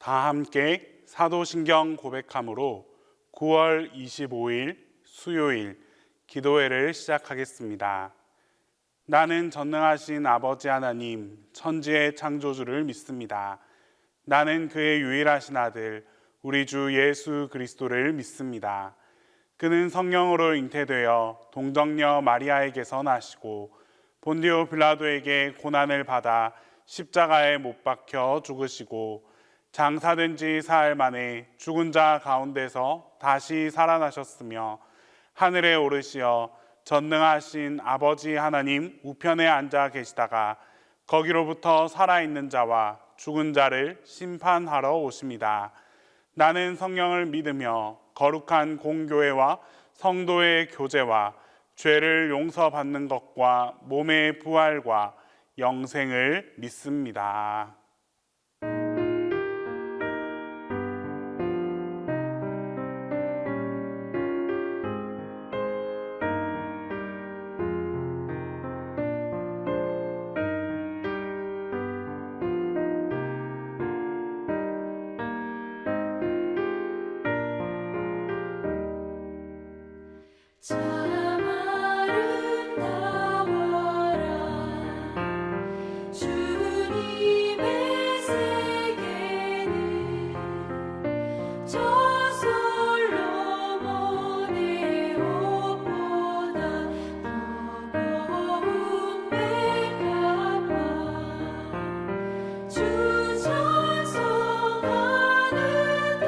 다 함께 사도신경 고백함으로 9월 25일 수요일 기도회를 시작하겠습니다. 나는 전능하신 아버지 하나님, 천지의 창조주를 믿습니다. 나는 그의 유일하신 아들, 우리 주 예수 그리스도를 믿습니다. 그는 성령으로 잉태되어 동정녀 마리아에게서 나시고 본디오 빌라도에게 고난을 받아 십자가에 못 박혀 죽으시고 장사된 지 사흘 만에 죽은 자 가운데서 다시 살아나셨으며 하늘에 오르시어 전능하신 아버지 하나님 우편에 앉아 계시다가 거기로부터 살아있는 자와 죽은 자를 심판하러 오십니다. 나는 성령을 믿으며 거룩한 공교회와 성도의 교제와 죄를 용서받는 것과 몸의 부활과 영생을 믿습니다. 참 아름다워라 주님의 세계는 저 솔로몬의 옷보다 더 고운 백합화 주 찬송하는 듯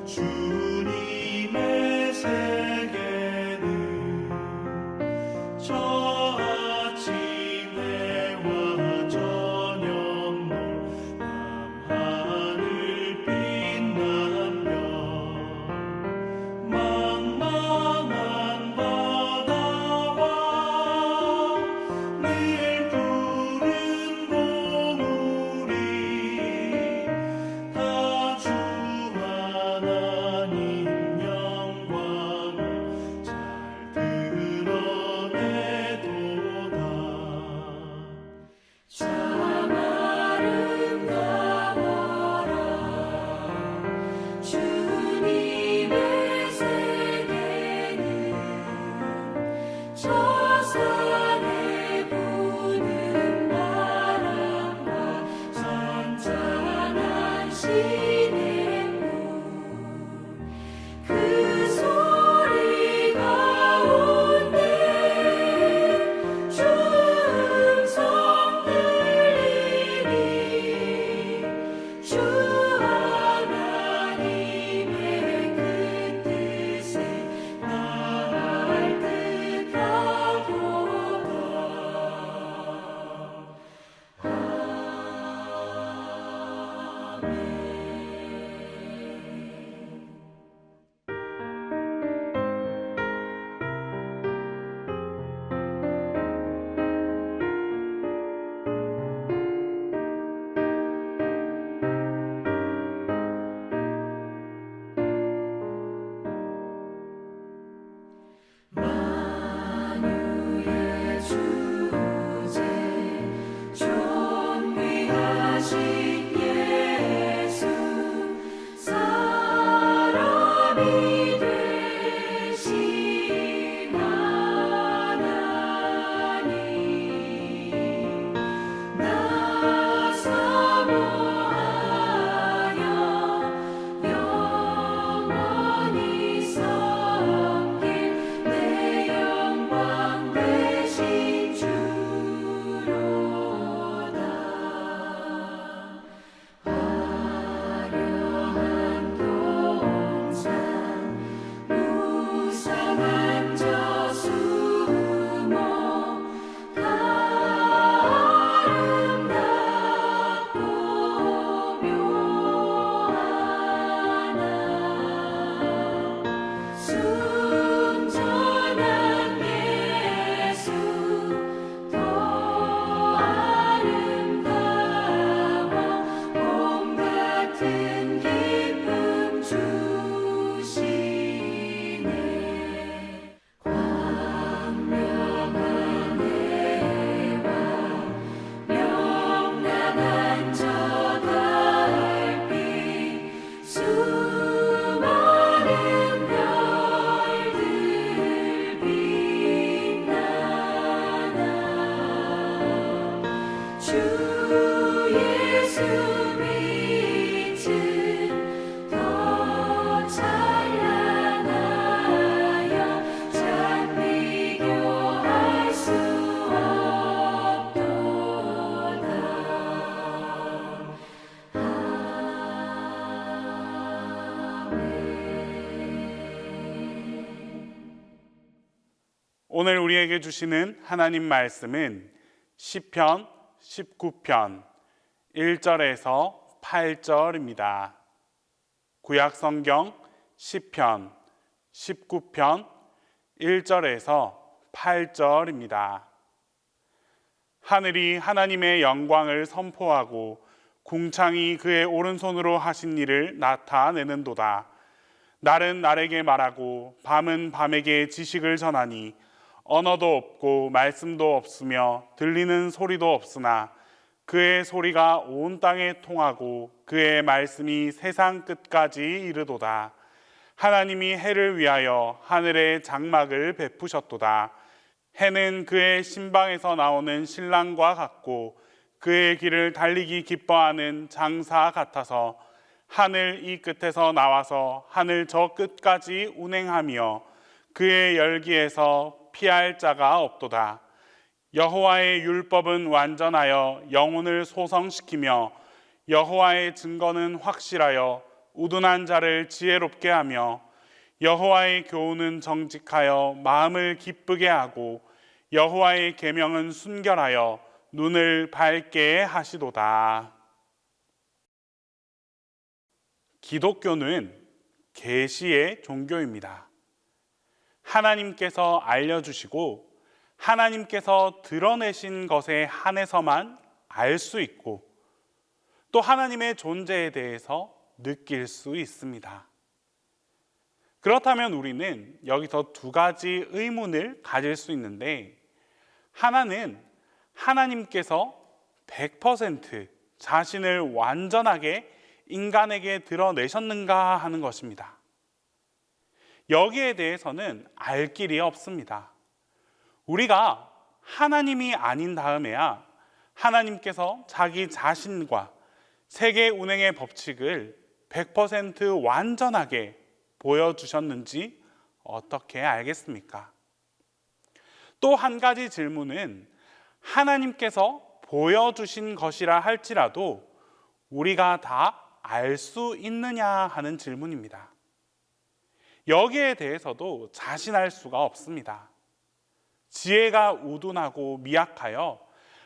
주님의 세계는 저 아침 해와 저녁 밤하늘 빛나며 망망한 바다와 늘 푸른 공원 오늘 우리에게 주시는 하나님 말씀은 시편 19편 1절에서 8절입니다. 구약 성경 시편 19편 1절에서 8절입니다. 하늘이 하나님의 영광을 선포하고 궁창이 그의 오른손으로 하신 일을 나타내는도다. 날은 날에게 말하고 밤은 밤에게 지식을 전하니 언어도 없고 말씀도 없으며 들리는 소리도 없으나 그의 소리가 온 땅에 통하고 그의 말씀이 세상 끝까지 이르도다. 하나님이 해를 위하여 하늘에 장막을 베푸셨도다. 해는 그의 신방에서 나오는 신랑과 같고 그의 길을 달리기 기뻐하는 장사 같아서 하늘 이 끝에서 나와서 하늘 저 끝까지 운행하며 그의 열기에서 피할 자가 없도다. 여호와의 율법은 완전하여 영혼을 소성시키며 여호와의 증거는 확실하여 우둔한 자를 지혜롭게 하며 여호와의 교훈은 정직하여 마음을 기쁘게 하고 여호와의 계명은 순결하여 눈을 밝게 하시도다. 기독교는 계시의 종교입니다. 하나님께서 알려주시고 하나님께서 드러내신 것에 한해서만 알 수 있고 또 하나님의 존재에 대해서 느낄 수 있습니다. 그렇다면 우리는 여기서 두 가지 의문을 가질 수 있는데, 하나는 하나님께서 100% 자신을 완전하게 인간에게 드러내셨는가 하는 것입니다. 여기에 대해서는 알 길이 없습니다. 우리가 하나님이 아닌 다음에야 하나님께서 자기 자신과 세계 운행의 법칙을 100% 완전하게 보여주셨는지 어떻게 알겠습니까? 또 한 가지 질문은 하나님께서 보여주신 것이라 할지라도 우리가 다 알 수 있느냐 하는 질문입니다. 여기에 대해서도 자신할 수가 없습니다. 지혜가 우둔하고 미약하여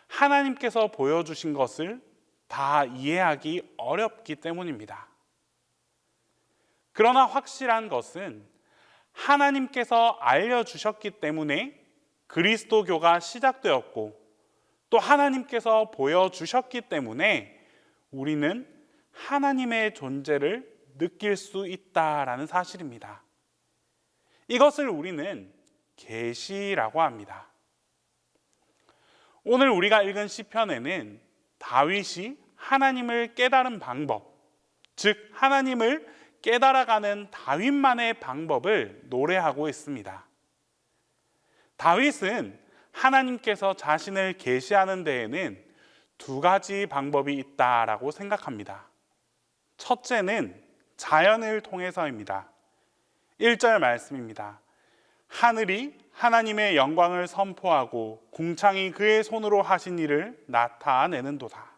하나님께서 보여주신 것을 다 이해하기 어렵기 때문입니다. 그러나 확실한 것은 하나님께서 알려주셨기 때문에 그리스도교가 시작되었고 또 하나님께서 보여주셨기 때문에 우리는 하나님의 존재를 느낄 수 있다라는 사실입니다. 이것을 우리는 계시라고 합니다. 오늘 우리가 읽은 시편에는 다윗이 하나님을 깨달은 방법, 즉 하나님을 깨달아가는 다윗만의 방법을 노래하고 있습니다. 다윗은 하나님께서 자신을 계시하는 데에는 두 가지 방법이 있다라고 생각합니다. 첫째는 자연을 통해서입니다. 1절 말씀입니다. 하늘이 하나님의 영광을 선포하고 궁창이 그의 손으로 하신 일을 나타내는도다.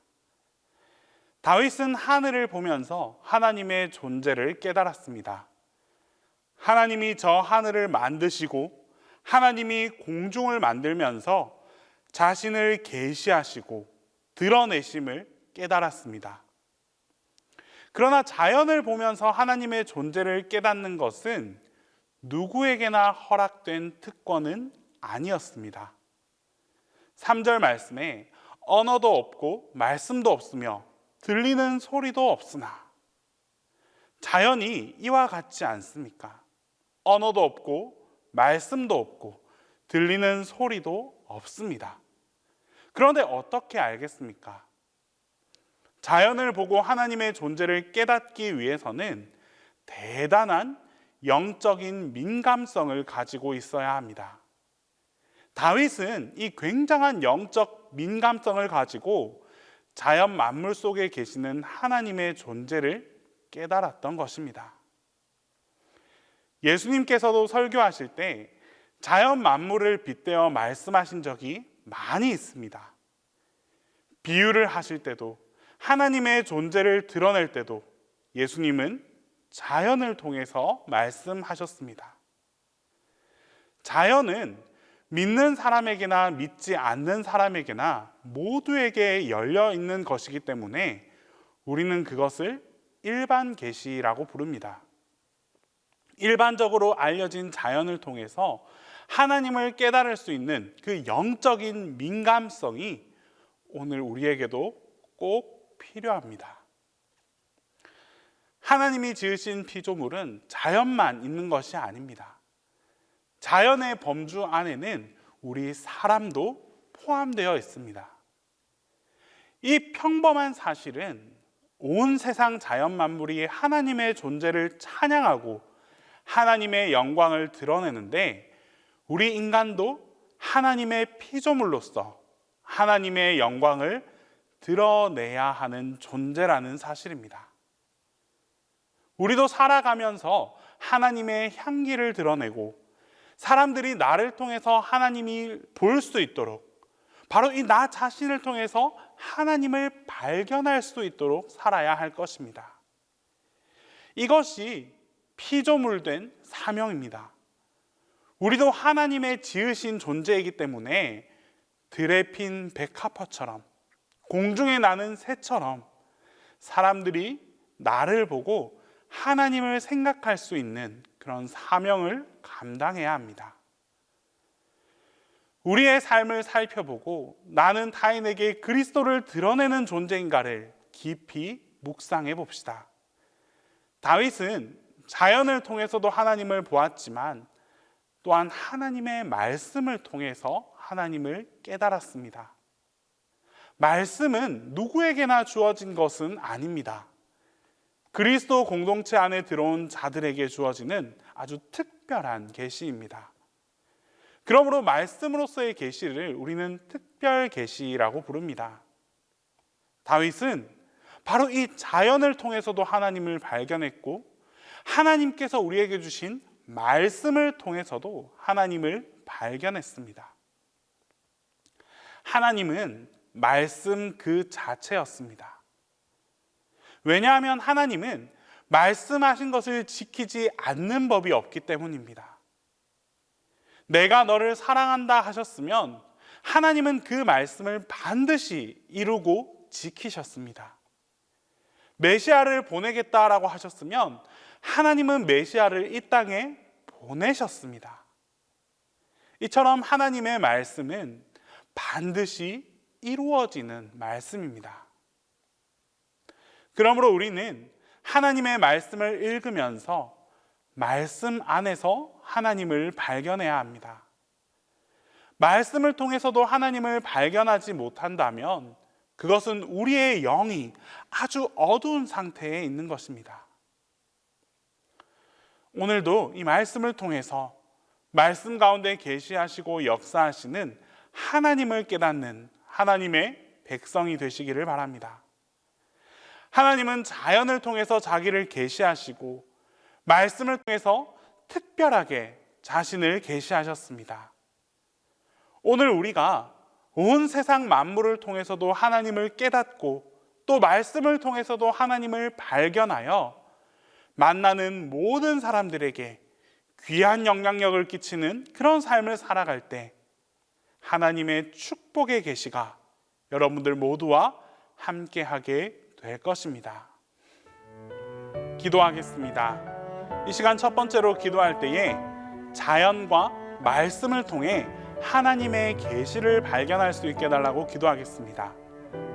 다윗은 하늘을 보면서 하나님의 존재를 깨달았습니다. 하나님이 저 하늘을 만드시고 하나님이 공중을 만들면서 자신을 계시하시고 드러내심을 깨달았습니다. 그러나 자연을 보면서 하나님의 존재를 깨닫는 것은 누구에게나 허락된 특권은 아니었습니다. 3절 말씀에 언어도 없고 말씀도 없으며 들리는 소리도 없으나, 자연이 이와 같지 않습니까? 언어도 없고 말씀도 없고 들리는 소리도 없습니다. 그런데 어떻게 알겠습니까? 자연을 보고 하나님의 존재를 깨닫기 위해서는 대단한 영적인 민감성을 가지고 있어야 합니다. 다윗은 이 굉장한 영적 민감성을 가지고 자연 만물 속에 계시는 하나님의 존재를 깨달았던 것입니다. 예수님께서도 설교하실 때 자연 만물을 빗대어 말씀하신 적이 많이 있습니다. 비유를 하실 때도 하나님의 존재를 드러낼 때도 예수님은 자연을 통해서 말씀하셨습니다. 자연은 믿는 사람에게나 믿지 않는 사람에게나 모두에게 열려 있는 것이기 때문에 우리는 그것을 일반 계시라고 부릅니다. 일반적으로 알려진 자연을 통해서 하나님을 깨달을 수 있는 그 영적인 민감성이 오늘 우리에게도 꼭 필요합니다. 하나님이 지으신 피조물은 자연만 있는 것이 아닙니다. 자연의 범주 안에는 우리 사람도 포함되어 있습니다. 이 평범한 사실은 온 세상 자연 만물이 하나님의 존재를 찬양하고 하나님의 영광을 드러내는데 우리 인간도 하나님의 피조물로서 하나님의 영광을 드러내야 하는 존재라는 사실입니다. 우리도 살아가면서 하나님의 향기를 드러내고 사람들이 나를 통해서 하나님이 볼 수 있도록 바로 이 나 자신을 통해서 하나님을 발견할 수 있도록 살아야 할 것입니다. 이것이 피조물된 사명입니다. 우리도 하나님의 지으신 존재이기 때문에 들에 핀 백합화처럼 공중에 나는 새처럼 사람들이 나를 보고 하나님을 생각할 수 있는 그런 사명을 감당해야 합니다. 우리의 삶을 살펴보고 나는 타인에게 그리스도를 드러내는 존재인가를 깊이 묵상해 봅시다. 다윗은 자연을 통해서도 하나님을 보았지만 또한 하나님의 말씀을 통해서 하나님을 깨달았습니다. 말씀은 누구에게나 주어진 것은 아닙니다. 그리스도 공동체 안에 들어온 자들에게 주어지는 아주 특별한 계시입니다. 그러므로 말씀으로서의 계시를 우리는 특별 계시라고 부릅니다. 다윗은 바로 이 자연을 통해서도 하나님을 발견했고 하나님께서 우리에게 주신 말씀을 통해서도 하나님을 발견했습니다. 하나님은 말씀 그 자체였습니다. 왜냐하면 하나님은 말씀하신 것을 지키지 않는 법이 없기 때문입니다. 내가 너를 사랑한다 하셨으면 하나님은 그 말씀을 반드시 이루고 지키셨습니다. 메시아를 보내겠다라고 하셨으면 하나님은 메시아를 이 땅에 보내셨습니다. 이처럼 하나님의 말씀은 반드시 이루어지는 말씀입니다. 그러므로 우리는 하나님의 말씀을 읽으면서 말씀 안에서 하나님을 발견해야 합니다. 말씀을 통해서도 하나님을 발견하지 못한다면 그것은 우리의 영이 아주 어두운 상태에 있는 것입니다. 오늘도 이 말씀을 통해서 말씀 가운데 계시하시고 역사하시는 하나님을 깨닫는 하나님의 백성이 되시기를 바랍니다. 하나님은 자연을 통해서 자기를 계시하시고 말씀을 통해서 특별하게 자신을 계시하셨습니다. 오늘 우리가 온 세상 만물을 통해서도 하나님을 깨닫고 또 말씀을 통해서도 하나님을 발견하여 만나는 모든 사람들에게 귀한 영향력을 끼치는 그런 삶을 살아갈 때 하나님의 축복의 계시가 여러분들 모두와 함께하게 될 것입니다. 기도하겠습니다. 이 시간 첫 번째로 기도할 때에 자연과 말씀을 통해 하나님의 계시를 발견할 수 있게 해달라고 기도하겠습니다.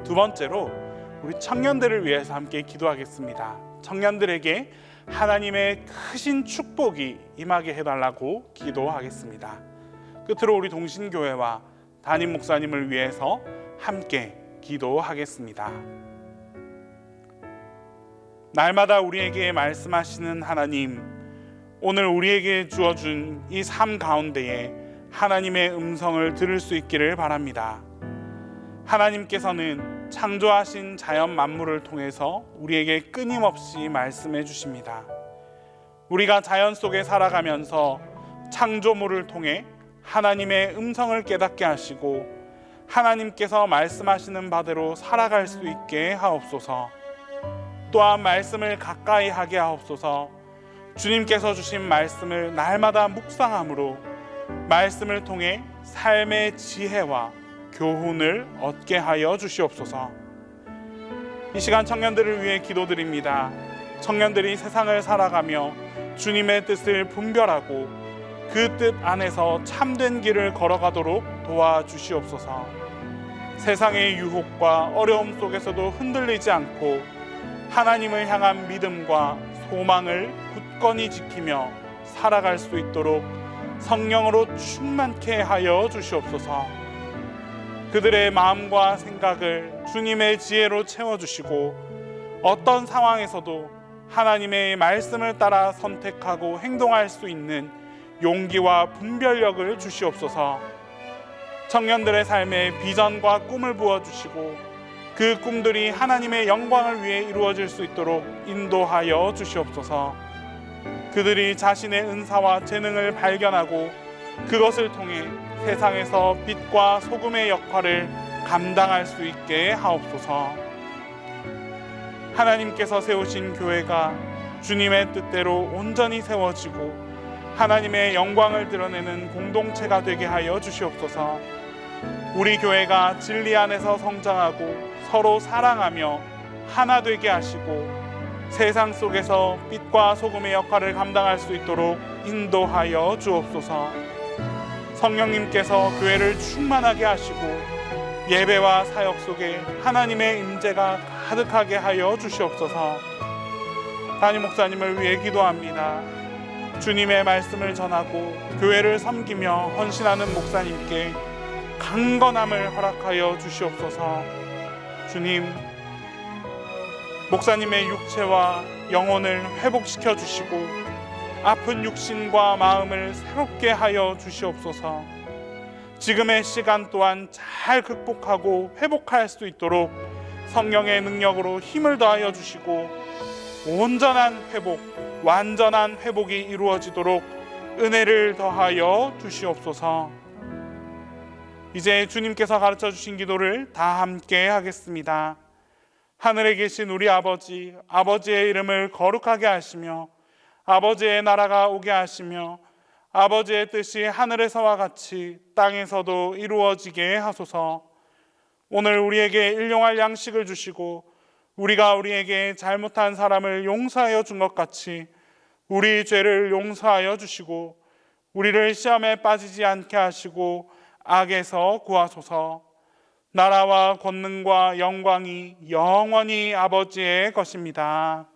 두 번째로 우리 청년들을 위해서 함께 기도하겠습니다. 청년들에게 하나님의 크신 축복이 임하게 해달라고 기도하겠습니다. 끝으로 우리 동신교회와 담임 목사님을 위해서 함께 기도하겠습니다. 날마다 우리에게 말씀하시는 하나님, 오늘 우리에게 주어준 이 삶 가운데에 하나님의 음성을 들을 수 있기를 바랍니다. 하나님께서는 창조하신 자연 만물을 통해서 우리에게 끊임없이 말씀해 주십니다. 우리가 자연 속에 살아가면서 창조물을 통해 하나님의 음성을 깨닫게 하시고 하나님께서 말씀하시는 바대로 살아갈 수 있게 하옵소서. 또한 말씀을 가까이 하게 하옵소서. 주님께서 주신 말씀을 날마다 묵상함으로 말씀을 통해 삶의 지혜와 교훈을 얻게 하여 주시옵소서. 이 시간 청년들을 위해 기도드립니다. 청년들이 세상을 살아가며 주님의 뜻을 분별하고 그 뜻 안에서 참된 길을 걸어가도록 도와주시옵소서. 세상의 유혹과 어려움 속에서도 흔들리지 않고 하나님을 향한 믿음과 소망을 굳건히 지키며 살아갈 수 있도록 성령으로 충만케 하여 주시옵소서. 그들의 마음과 생각을 주님의 지혜로 채워주시고 어떤 상황에서도 하나님의 말씀을 따라 선택하고 행동할 수 있는 용기와 분별력을 주시옵소서. 청년들의 삶에 비전과 꿈을 부어주시고 그 꿈들이 하나님의 영광을 위해 이루어질 수 있도록 인도하여 주시옵소서. 그들이 자신의 은사와 재능을 발견하고 그것을 통해 세상에서 빛과 소금의 역할을 감당할 수 있게 하옵소서. 하나님께서 세우신 교회가 주님의 뜻대로 온전히 세워지고 하나님의 영광을 드러내는 공동체가 되게 하여 주시옵소서. 우리 교회가 진리 안에서 성장하고 서로 사랑하며 하나 되게 하시고 세상 속에서 빛과 소금의 역할을 감당할 수 있도록 인도하여 주옵소서. 성령님께서 교회를 충만하게 하시고 예배와 사역 속에 하나님의 임재가 가득하게 하여 주시옵소서. 담임 목사님을 위해 기도합니다. 주님의 말씀을 전하고 교회를 섬기며 헌신하는 목사님께 강건함을 허락하여 주시옵소서. 주님, 목사님의 육체와 영혼을 회복시켜 주시고 아픈 육신과 마음을 새롭게 하여 주시옵소서. 지금의 시간 또한 잘 극복하고 회복할 수 있도록 성령의 능력으로 힘을 더하여 주시고 온전한 회복, 완전한 회복이 이루어지도록 은혜를 더하여 주시옵소서. 이제 주님께서 가르쳐 주신 기도를 다 함께 하겠습니다. 하늘에 계신 우리 아버지, 아버지의 이름을 거룩하게 하시며 아버지의 나라가 오게 하시며 아버지의 뜻이 하늘에서와 같이 땅에서도 이루어지게 하소서. 오늘 우리에게 일용할 양식을 주시고 우리가 우리에게 잘못한 사람을 용서하여 준 것 같이 우리 죄를 용서하여 주시고 우리를 시험에 빠지지 않게 하시고 악에서 구하소서. 나라와 권능과 영광이 영원히 아버지의 것입니다.